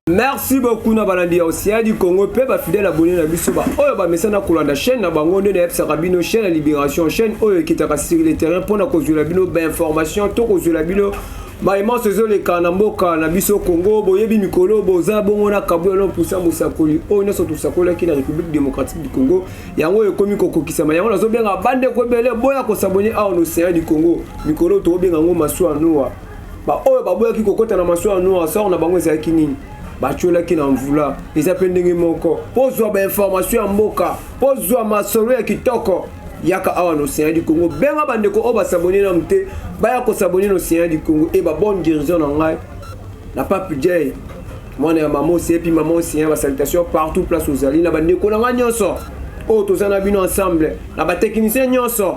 Merci beaucoup na balandi aussi du Congo pe ba fidèle abonné na biso ba oyo ba messana kolanda chaîne na bango nde na epsa rabino chaîne la libération chaîne oyo kitaka sur le terrain pour na kozula bino ba information to kozula bino ba immense zole kana mboka na biso Congo boyebi mikolo boza bongo na kabwelo pusa musakoli oyo na sotu sakola ki na République démocratique du Congo yango ekomi kokokisama yango nazo benga bande ko bele boya ko s'abonner à l'océan du Congo mikolo to benga ngo maswa noa ba oyo ba boya ki kokota na maswa noa sort na bango za kinini Bachola qui n'en voula, ils appellent des moko. Pose-toi information en moka, pose-toi ma soirée qui toko. Yaka awa no l'océan du Congo. Benga bandeko oba s'abonner na mte, baya ko s'abonner no l'océan du Congo et ba bonne guérison en ngai. Na pas plus jay. Moi na maman aussi et puis maman aussi hein, salutation partout place aux alliés na bandeko na nyonso. Oh tous en abino ensemble. Na ba technicien nyonso.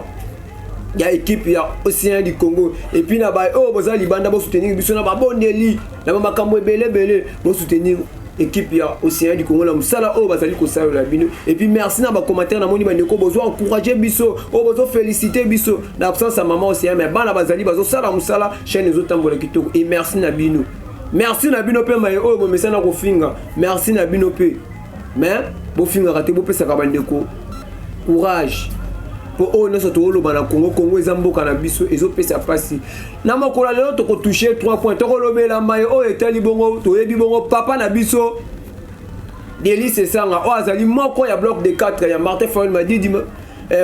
Il y a équipe il y a Océan du Congo et puis na ba oh boza libanda bo soutenir biso na ba bondeli na ba makambo belé bo soutenir équipe il y a Océan du Congo la musala oh bazali ko sala la bino et puis merci na ba commentaire na moni ba ndeko bozo encourager biso oh bozo féliciter biso na absence à maman Océan mais bana bazali bazo sala musala chaîne les autres tambola kitoko et merci na bino pe mai oh bo mesana ko finga merci na bino pe mais bo finga raté bo pesa ka ba ndeko courage pour eux nous sommes au Congo Congo ezamboka na biso ezopesa pasi na makola lelo to ko toucher 3 points to ko lobela mai o etali bongo to yebi bongo papa na biso Délice Sanga o azali moko ya bloc de 4 ya Martin Fayol m'a dit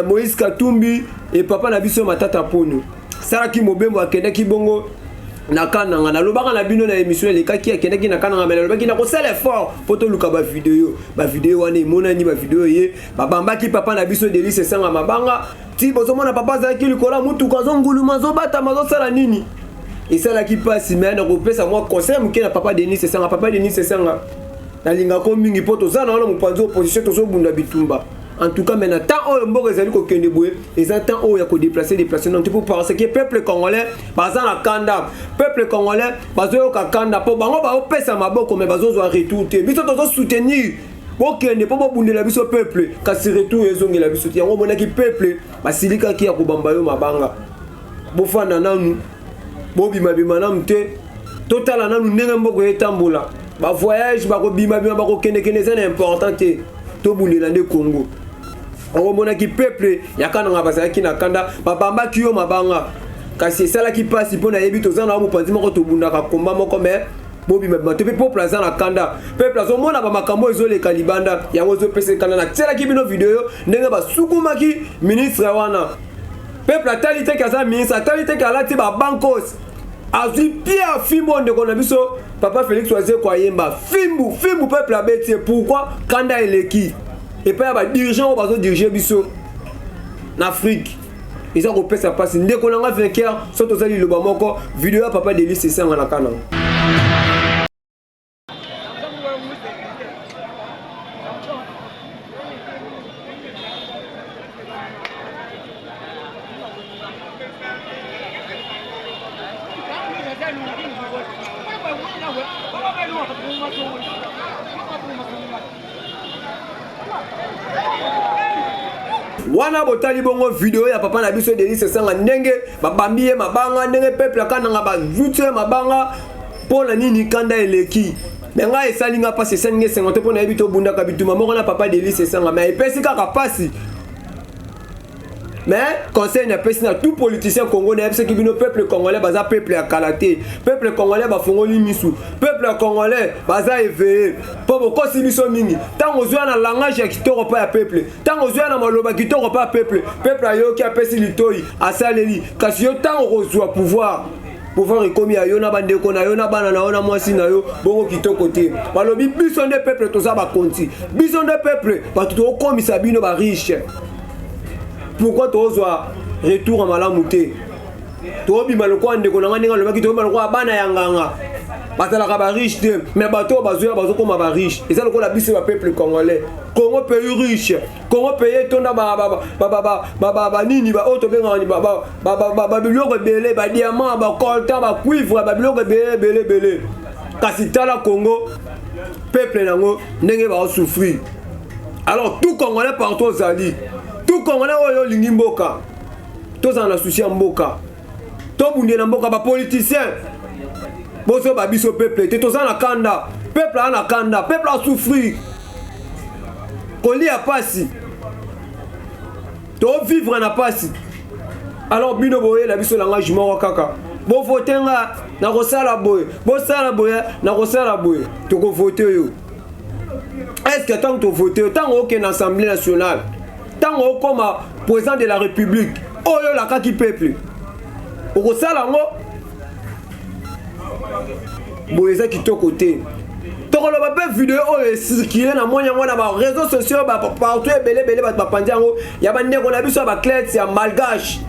Moïse Katumbi et papa na biso matata pono Saraki Mobembo akendaki bongo nakana na lobaka na bino na émission les kaki akendaki nakana na lobaki na ko sala effort poto luka ba vidéo wana emonani ba vidéo ye babambaki papa na biso Délice Sanga mabanga ti bozomona papa zaki likola mutu kazonguluma zobata mazo sala nini esala ki pasi mais na ko pesa moi conseil muke na papa Délice Sanga na linga ko mingi poto zana na mupanzi opposition tozo bunda bitumba. En tout cas, maintenant, tant que mbo ezali ko kende boye, les temps où il y a ko déplacer non pour parce que peuple congolais baza na kanda, peuple congolais bazo ka kanda po bango ba opesa maboko mais bazo zo retour te. Biso tozo soutenir po kende po bundela biso peuple kasi retour ezongi la biso. Yango mona ki peuple basilika ki ya ko bamba yo mabanga. Bo fana nanu bo bima na mte total nanu ndenge mboko etambola. Ba voyage ba ko bima ba ko kende c'est important te. To bundela nde Congo. On mona ki peuple yakana ngabasa ki na kanda babamba kiyo mabanga kasi sala ki passe pona yebi tozana mo panzi moko to bunda ka komba moko me bobi mabima to pe peuple azana kanda peuple azo mona ba makambo ezole kalibanda yango zo pese kanda na tsela ki bino video ndenge ba sukumaki ministre wana peuple atalité kaza ministre atalité kala ti ba bankos azui pia fimbo ndeko na biso papa Félix Oise kwa yemba fimbu peuple abeti pourquoi kanda eleki et pas ba dirigeant ou bazo diriger biso en Afrique ils ont repéré ça passe ndeko nanga vainqueur soto zali loba moko vidéo papa Délice Sanga na kana wana botali bongo vidéo ya papa na biso Délice Sanga ndenge babambiye mabanga ndenge peuple akananga bazutse mabanga pona nini kanda eleki menga esalinga pasi esalinga 50 pona ebito bunda kabituma moko na papa Délice Sanga mais epesi kaka pasi mais conseil na pesi na tout politicien congolais parce que bino peuple congolais baza peuple akalaté peuple congolais ba fongoli misu peuple congolais baza éveillé po bokosi biso mingi tango zwa na langage ya kitoko pa ya peuple tango zwa na maloba kitoko pa peuple ayoki apesi litoi asaleli kasi yo tango kozwa pouvoir ekomi ya yo na bandeko na yo na bana na yo na mwasi na yo bongo kitoko te balobi biso nde peuple toza bakonti biso nde peuple bato tokomisa bino ba riche. Pourquoi tu oses retour à Malamouté? Tu as dit que tu as dit que tu as dit que tu as riche, mais tu as riche. Et c'est le peuple congolais. Congo pays riche. Congo pays ton diamant, coltan, cuivre, belé. Kasitala Congo, peuple nango n'enge va souffrir. Alors tout Congolais partout aux alliés. Tout Congolais oyo lingi mboka tous en associé mboka to bundé na mboka ba politicien bozo babiso peuple te toza na kanda peuple a na kanda peuple a souffrir kolia pasi to vivre na pasi alors bino boye la biso langa jumoko kaka bo voter nga na kosala boye bo sala boye na kosala boye to ko voter yo est-ce que tant que tu voter tant aucun assemblée nationale tant comme président de la république oyo la kaki peuple o kosala ngo boye za kitoko te tokoloba pe vidéo oyo circulé na moya na ba réseaux sociaux ba partout belé ba pandiango ya ba ndeko na biso ba clés ya malgache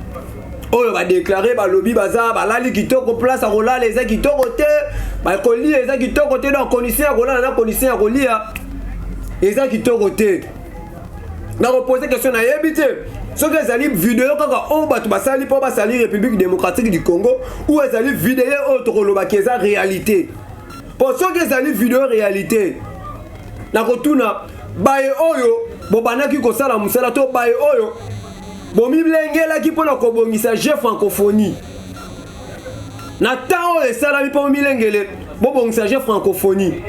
oyo ba déclarer ba lobby baza ba lali kitoko place a rola les kitoko te ba kolia les kitoko te donc condition ya rola na condition ya kolia les kitoko te na reposer question na yebite ce que ezali vidéo kaka o bato basali po basali République démocratique du Congo ou ezali vidéo o tokoloba ki eza réalité pour ce que ezali vidéo réalité na kotuna baye oyo bobanaki kosala musala to baye oyo bomilengelaki mpona kobongisa jeu francophonie na temps oyo esalami mpo bomilengele bobongisa jeu francophonie.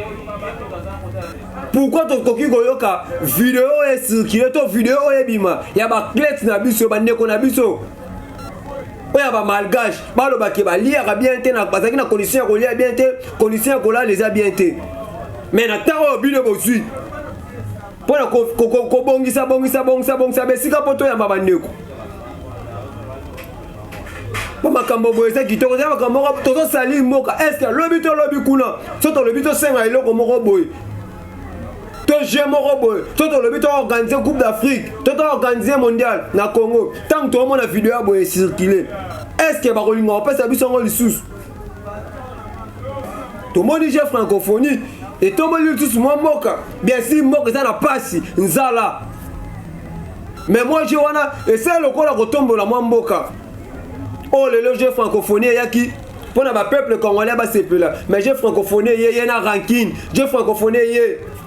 Pourquoi tokoki koyoka vidéo e circulé to vidéo e bima ya ba clés na biso ba ndeko na biso oya ba malgache baloba ke ba liaka bien te na bazaki na condition ya kolia bien te condition ya kola les a bien te mais na tawo bino bosui pona ko bongisa besika poto ya ba ndeko po makambo boyesa kitoko ya makambo tozo sali moka est-ce que lobi to lobi kuna soto lobi to senga iloko moko boy to jemoko boy toto lobi to organiser Coupe d'Afrique to organiser mondial na Congo tant que tout la vidéo a boy circuler est-ce que ba kolinga opesa biso ngo lisusu to moni jeu francophonie et to moni tous moi moka bien si moka ça na pasi nzala mais moi je wana et c'est le kola kotombola moi mboka oh le jeu francophonie yaki pour na ba peuple congolais ba sepela mais jeu francophonie yé na ranking jeu francophonie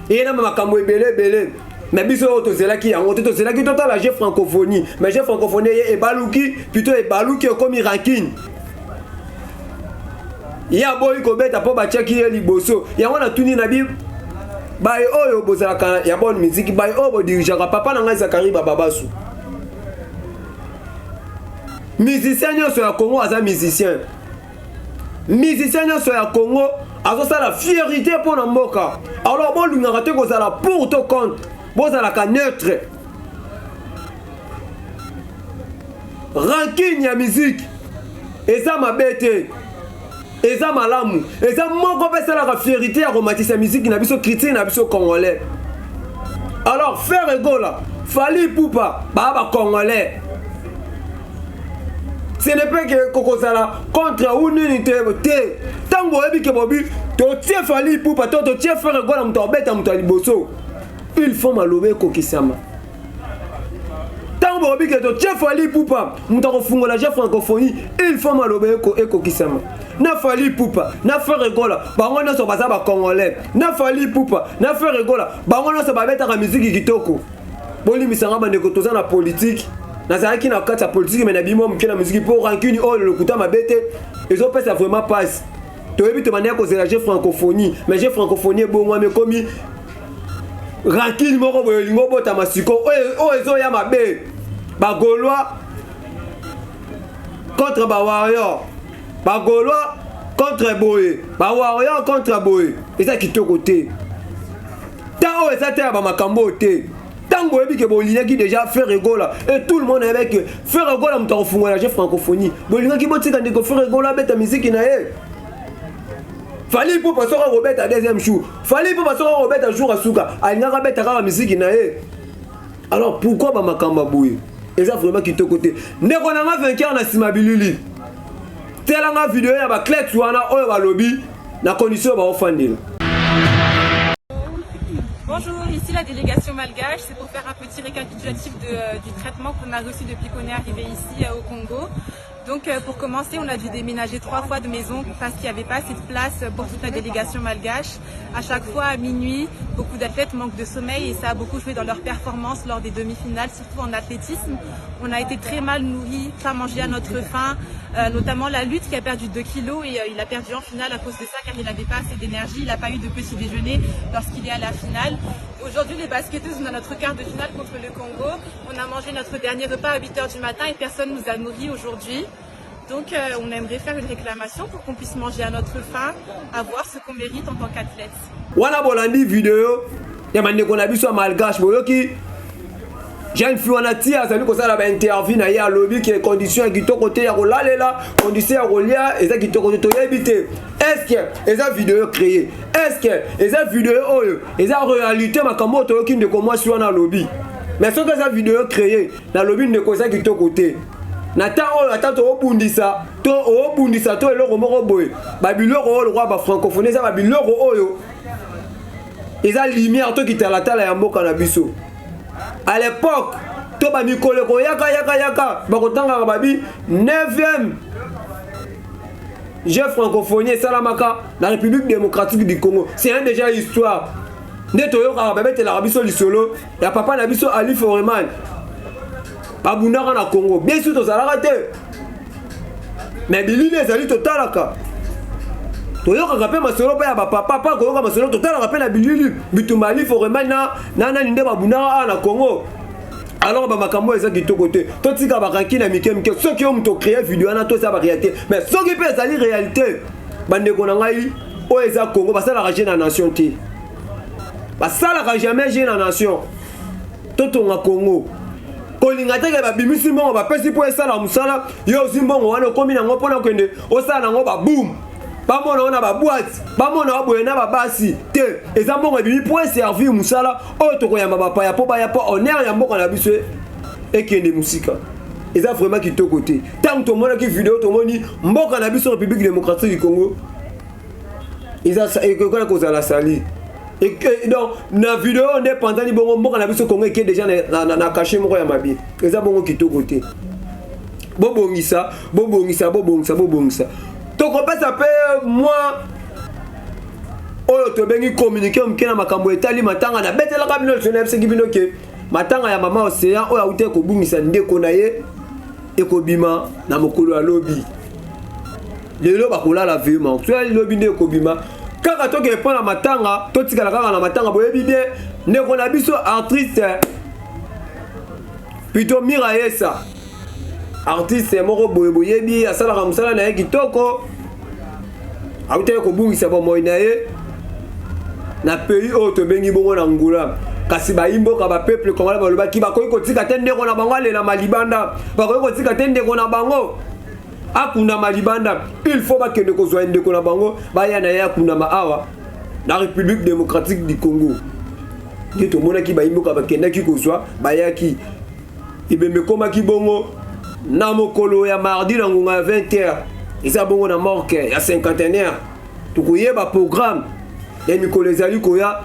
yé na makambo ebele mais biso tozelaki yango tozelaki total la jeu francophonie mais jeu francophonie yé ebaluki plutôt ebaluki comme ranking ya boy ko beta po ba cheki ye liboso yango na tuni na bi baye oyo bozalaka ya bonne musique baye oyo bo dirigeaka papa na ngai Zakari Bababasu musicien nyonso ya Congo aza musicien nyonso ya Congo azosala fierté pour na mboka alors bolingaka te kozala pour to contre bozalaka neutre ranking ya musique eza mabe te eza malamu eza moko mpe esalaka fierté ya komatisa musique na biso critique na biso congolais alors faire egola Fally Ipupa ba congolais ce n'est pas que kokozala contre ou n'unité te tango ebi ke bobi to tie Fally Ipupa to tie faire egola muto obeta muto liboso il faut malobe kokisama tango bobi ke to tie Fally Ipupa muto kofungola jeu francophonie il faut malobe ekokisama na Fally Ipupa na faire egola bango nyonso baza ba congolais na Fally Ipupa na faire egola bango nyonso babetaka musique kitoko bolimisanga bandeko toza na politique nazalaki na kati ya politique mais na bimo moke na musique pour rancune oyo lokuta mabete ezopesa vraiment passe toyebi tomania kozela jeu francophonie mais jeu francophonie ebongwami ekomi rancune moko boye olingo obotama siko oyo ezoya mabe bagaulois contre bawarrior bagaulois contre boye bawarrior contre boye eza kitoko te ta oyo eza te ya bamakambo te tango ebi ke bolingaki déjà faire egola et tout le monde avec faire egola muto kofungola jeu francophonie bolingaki botika ndeko faire egola beta musique na ye Fally Ipupa soka robeta deuxième jour Fally Ipupa soka robeta jour asuka alingaka beta kaka musique na ye alors pourquoi ba makamba boye eza vraiment kitoko te ndeko na nga vainqueur na sima bilili telanga vidéo ya ba clés wana oyo balobi na condition ba ofandela. Bonjour, ici la délégation malgache, c'est pour faire un petit récapitulatif du traitement qu'on a reçu depuis qu'on est arrivé ici au Congo. Donc pour commencer, on a dû déménager 3 fois de maison parce qu'il n'y avait pas assez de place pour toute la délégation malgache. À chaque fois à minuit, beaucoup d'athlètes manquent de sommeil et ça a beaucoup joué dans leur performance lors des demi-finales, surtout en athlétisme. On a été très mal nourris, pas mangé à notre faim, notamment la lutte qui a perdu 2 kilos et il a perdu en finale à cause de ça car il n'avait pas assez d'énergie, il n'a pas eu de petit déjeuner lorsqu'il est à la finale. Aujourd'hui, les basketteuses, on a notre quart de finale contre le Congo. On a mangé notre dernier repas à 8h du matin et personne ne nous a nourris aujourd'hui. Donc on aimerait faire une réclamation pour qu'on puisse manger à notre faim, avoir ce qu'on mérite en tant qu'athlète. Wana bolandi vidéo ya bandeko na biso malgache boyoki jeune fille wana ti azali kosala ba interview na ye alobi ki condition ya kitoko te ya kolalela condition ya kolia eza kitoko te toyebi te. Est-ce que eza vidéo créée? Est-ce que eza vidéo oyo eza réalité makambo toyoki ndeko mwasi wana alobi? Mais soki eza vidéo créée na lobi ndeko eza kitoko te na temps oyo ata toobundisa to eloko moko boye babiloko oyo lokwa bafrancophonie eza babiloko oyo eza lumière to kitalatala ya mboka na biso. À l'époque to bamikolo koyaka bakotangaka babi 9e jeu francophonie esalamaka na République démocratique du Congo. C'est un déjà histoire nde toyokaka babetelaka biso lisolo ya papa na biso Ali Foreman babundaka na Congo. Bien sûr tozalaka te mais bilili ezali totalaka toyokaka mpe masolo mpe ya bapapa mpa koyoka masolo totalaka mpe na bilili bitumba Ali Foreman na nani nde babundaka awa na Congo. Alors bamakambo eza kitoko te totika bakanki na mike soki yo moto créé vidéo wana to eza baréalité mais soki mpe ezali réalité bandeko na ngai oyo eza Congo basalaka je na nation te basalaka jamais je na nation totonga Congo kolinga teke babimisi mbongo bapesi mpo esala mosala yo osi mbongo wana okomi nango mpona okende osala nango baboum bamona wana babwate bamona baboye na babasi te eza mbongo ebimi mpo eservir mosala oyo tokoyamba bapaya mpo baya mpo honneur ya mboka na biso ekende mosika. Eza vraiment kitoko te ntango tomonaki video tomoni mboka na biso République démocratique du Congo ekokola kozala sali. Donc na vidéo nde panzani bongo mboka na biso Congo eke déjà na caché moko ya mabi eza bongo kitoko te bobongisa tokopesa mpe mwa oyo tobengi communiqué moke na makambo etali matanga na betelaka bino liso na yebisaki bino ke matanga ya mama Océan oyo auti ekobungisa ndeko na ye ekobima na mokolo ya lobi lelo bakolala vraiment so ya lobi nde ekobima kaka toke mpo na matanga totikala kaka na matanga boyebi bien ndeko na biso artiste plutôt Mirayesa artiste moko boye boyebi asalaka mosala na ye kitoko auti ekobungisa bomoi na ye na pays oyo tobengi bongo na ngula kasi bayimboka bapeuple congolais balobaki bakoki kotika te ndeko na bango alela malibanda bakoki kotika te ndeko na bango akundama libanda il faut bakende kozwa ndeko na bango baya na ye akundama awa na République démocratique du Congo nde tomonaki bayimboka bakendaki kozwa bayaki ibembe komaki bongo na mokolo ya mardi na ngonga ya 20h eza bongo na morke ya 50aire tokoyeba programme ya mikolo ezali koya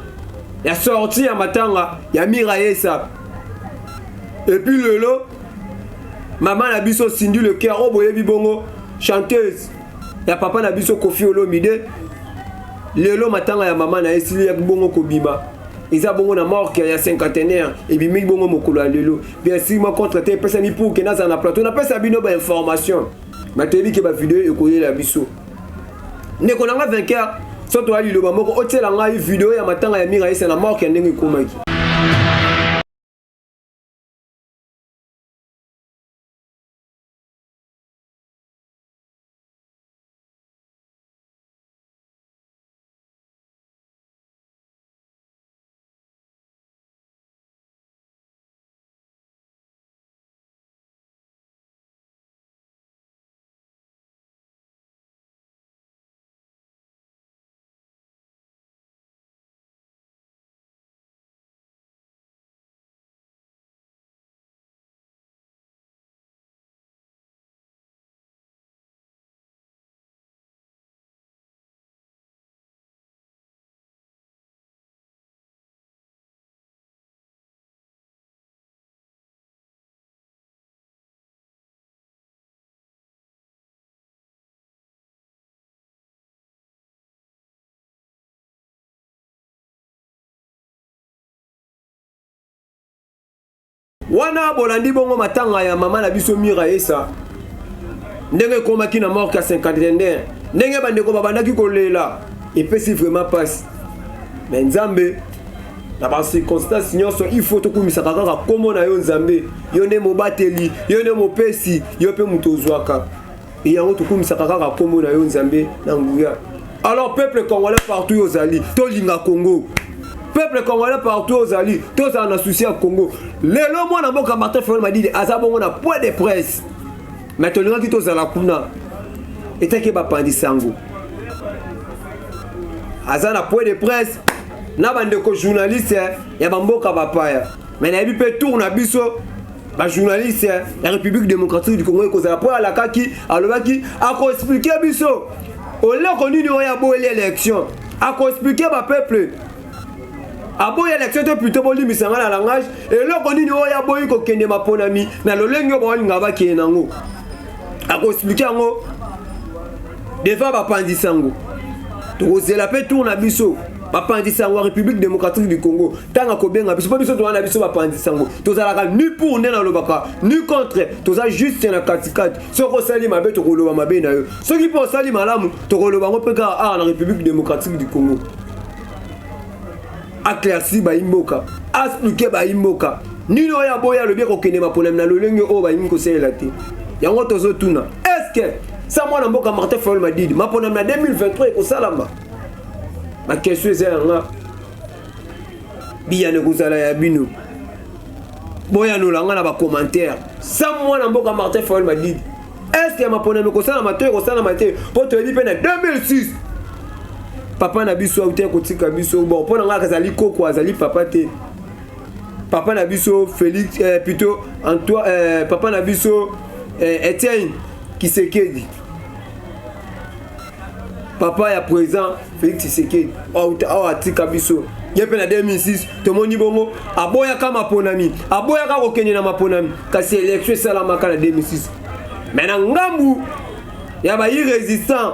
ya sorti ya matanga ya Mirayesa et puis lelo maman na biso Cindy le cœur o boyebi bongo chanteuse ya papa na biso Koffi Olomide lelo matanga ya mama na esili ya bongo kobima eza bongo na morke ya 50aire ebimi bongo mokolo ya lelo bien sûr moi contre te pesa mi pour que naza na plateau na pesa bino ba information matebi ke ba vidéo ekoyela biso ndeko nanga vainqueur soto ali loba moko otela ngai vidéo ya matanga ya Mirayesa na morke ndenge komaki wana bolandi bongo matanga ya mama na biso Mira Esa ndenge komaki na mort ka 51 ndenge bandeko babandaki kolela epesi vraiment passe mais nzambe na ba circonstance nyonso il faut tokumisa kaka komo na yo nzambe yo ne mobateli yo ne mopesi yo pe mutozwaka et yango tokumisa kaka komo na yo nzambe na nguya. Alors peuple congolais partout aux alliés to linga Congo, peuple congolais partout aux alliés to ça na souci à Congo. Lelo moi na mboka Martin Fayulu m'a dit azabongo na point de presse mais to linga ki to za la kuna etake ba pandisango azana point de presse na bandeko journaliste ya bamboka bapaya mais na yebi pe tour na biso ba journaliste la République démocratique du Congo ko za po ala kaki alobaki ako expliquer biso oleko nini oya bo élection ako expliquer ba peuple abo élection te plutôt boli misanga na langage eloko nini oya bo iko kende maponami na lolengo bo linga ba kenango ako expliquer ngo devant ba pandisango to zela pe tour na biso bapandisango République démocratique du Congo tanga kobenga biso pa biso to wana biso bapandisango tozalaka ni pour ndena lobaka ni contre toza juste na katikati soko sali mabe to koloba mabe na yo soki po sali malamu to koloba ngo peka na République démocratique du Congo aclairci ba imboka expliquer ba imboka nino ya boya lobi ko kende maponam na lolenge o ba imko sela te yango tozo tuna est-ce que ça moi na mboka Martin Fayulu m'a dit maponam na 2023 ko salama. Ma question est là. Bien kozala ya bino. Boya no langa na ba commentaire. Ça moi na mboka Martin Fayulu m'a dit. Est-ce que ma pona me kosala maté kosala maté pour te dire na 2006. Papa na biso auté kotika biso bon pona nga kazali koko azali papa te. Papa na biso Félix plutôt Antoine papa na biso Etienne Tshisekedi. Papa ya présent Félix Tshisekedi atika biso yepe na 2006 tomoni bongo aboya kama ponami aboya ka kokende na maponami kasi élection salamaka na 2006 mais na ngambu ya ba irrésistant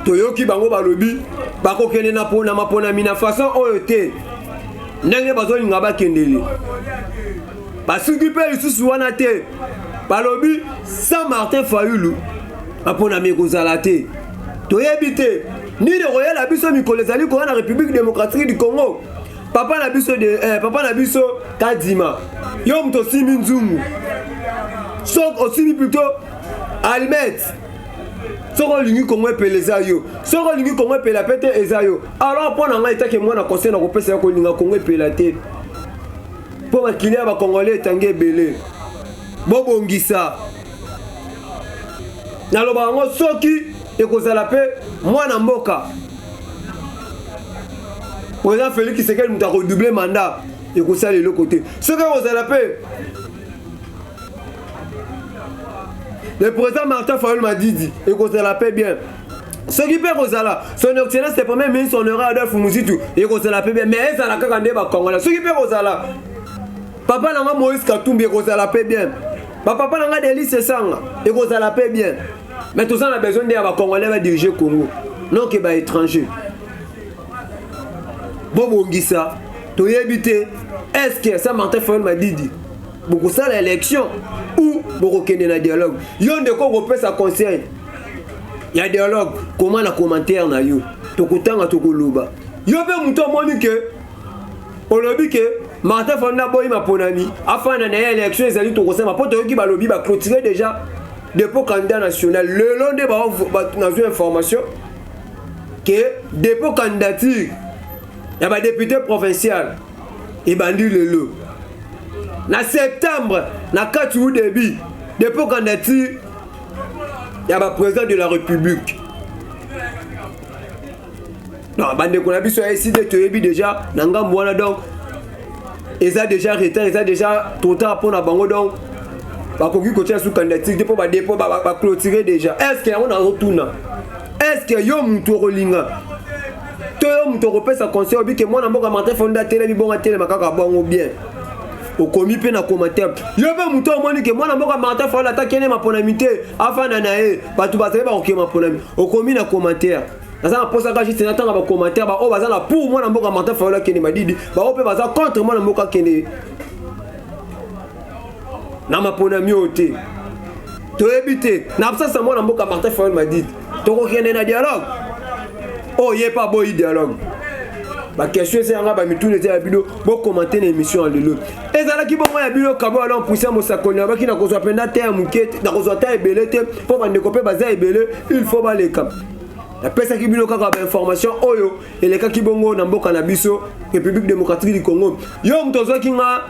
toyoki bango balobi bakokende na pona maponami na façon oyo te ndenge bazolinga bakendele basuki pe lisusu wana te balobi sans Martin Fayulu apona mekozala te toyebi te ni de royal biso mikolo ezali ko na République démocratique du Congo papa na biso Kadima yo mto simi nzungu sok osimi plutôt Almet soko lingi Congo epeleza yo soko lingi Congo epela pete ezayo alors pona nga etake mwana conseil na kopesa ko linga Congo epela te po makilia ba congolais tangue belé bobongisa naloba ngo soki ekozala pe mwana mboka président Félix Tshisekedi muta ko doubler mandat ekosala le côté soki ekozala pe le président Martin Fayulu m'a dit ekozala pe bien soki pe ekozala son excellence c'est premier ministre honorable Adolphe Muzitu ekozala pe bien mais ezala kaka nde ba Congolais soki pe ekozala papa nanga Moïse Katumbi ekozala pe bien papa nanga Délice Sanga ekozala pe bien. Mais tout ça, on a besoin d'un Congolais va diriger le Congo. Non, qu'il y ait étranger. Bon, on dit ça. Tu y habites. Est-ce que ça, Martin Fayulu m'a dit beaucoup ça l'élection ou beaucoup qu'il y a un dialogue. Il y a des gens qui ont sa conseil. Il y a un dialogue. Comment la commentaire na yo. Tu as un tokoloba. Il y a un mouton moni que. On a dit que Martin Fayulu n'a pas eu ma ponami. Afin d'année l'élection, ils allaient tout conseil. Ma pote qui va lobby va clôturer déjà. Dépôt candidat national, le long de dans une information que dépôt candidature, il y a un député provincial et bandi le lot. En septembre, dans 4 août début, dépôt candidature, il y a un président de la République. Non, bandi qu'on a vu sur ici déjà, Nangambouana donc, ils ont déjà retard, ils ont déjà trop tard pour la bango donc. Bakoki côté sous candidature dépôt ba clôturer déjà. Est-ce que on a retourné? Est-ce que yo mutoro linga? To yo mutoro pesa conseil obi que moi na mboka Martin Fayulu télé bi bonga télé makaka bongo bien. Au komi pe na commentaire. Yo be mutoro moni que moi na mboka Martin Fayulu atakene ma ponamité afin na nae batu basale ba okema ponami. Au komi na commentaire. naza na posa ka juste na tanga ba commentaire ba o baza na pour moi na mboka Martin Fayulu kende Madidi ba o pe baza contre moi na mboka kende na mapona miote to ebite na absence moi na mboka Martin Fayulu Madidi to ko kende na dialogue oh yé pas boy dialogue ba question c'est nga ba mitune te ya bino bo commenter na émission en lelo ezala ki bongo ya bino kabo ala puissant Mosakoli ba ki na kozwa penda te ya mukete na kozwa ta ebele te po ba ndeko pe baza ebele il faut ba leka la pesa ki bino kaka ba information oyo eleka ki bongo na mboka na biso République démocratique du Congo yo mtozwa ki nga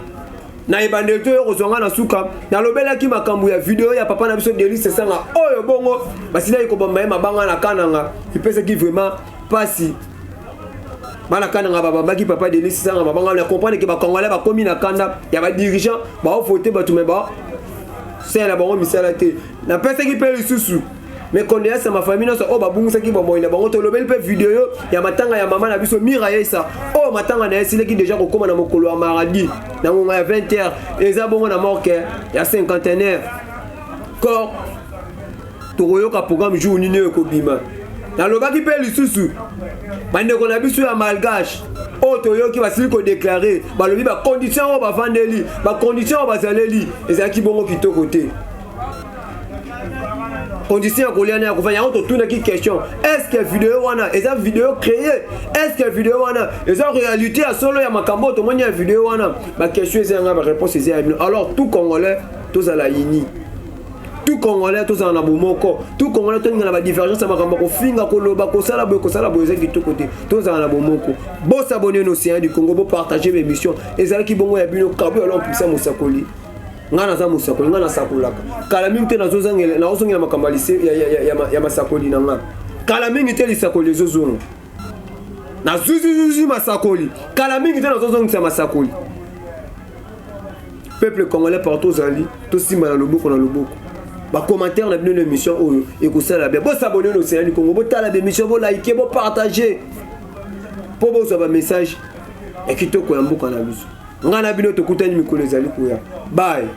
na ebandeli to yo kozwanga na suka na lobela ki makambo ya video ya papa na biso Delice Sanga oyo bongo basila ikobamba ye mabanga na kananga ipesa ki vraiment pasi bana kananga babambaki papa Delice Sanga babanga na comprendre que ba congolais ba komi na kanda ya ba dirigeant ba voter ba tume ba c'est la bango misala te na pesa ki pe lisusu mais condoléances à ma famille non oh ba bungisa ki bombo ina bango to lobeli pe video yo ya matanga ya mama na biso mira yesa oh matanga na yesile ki déjà kokoma na mokolo ya maradi na ngonga ya 20h eza bongo na morke ya 50e ko tokoyoka programme jour nini ko bima na lobaki pe lisusu bandeko na biso ya malgache o toyoki basili ko déclarer balobi ba condition o ba vandeli ba condition o bazaleli ezaki bongo kitoko te condition koliana ya kufanya auto tuna ki question est-ce que vidéo wana eza vidéo créée est-ce que vidéo wana eza réalité à solo ya makambo to monya vidéo wana ba question ezanga ba réponse ezaya alors tout congolais tous à la yini tout congolais tous en abomoko tout congolais tous na ba divergence ya makambo ko finga ko loba ko sala boyo ezaki to côté tous en abomoko bo s'abonner no Océan du Congo bo partager mes émissions ezalaki bongo ya bino kabo alors puissant Mosakoli ngana za Mosakoli ngana sakolaka kala mingi te nazozangela na ozongela makambo ya Masakoli na nga kala mingi te lisakoli ezozonga na zuzu Masakoli kala mingi te nazozongisa Masakoli peuple congolais partout zali to simba na loboko ba commentaire na bino l'émission oyo ekosala bien bo s'abonner no Océan du Congo bo tala l'émission bo liker bo partager po bo zo ba message ekitoko ya mboka na biso ngana bino tokutani mikolo ezali kuya bye.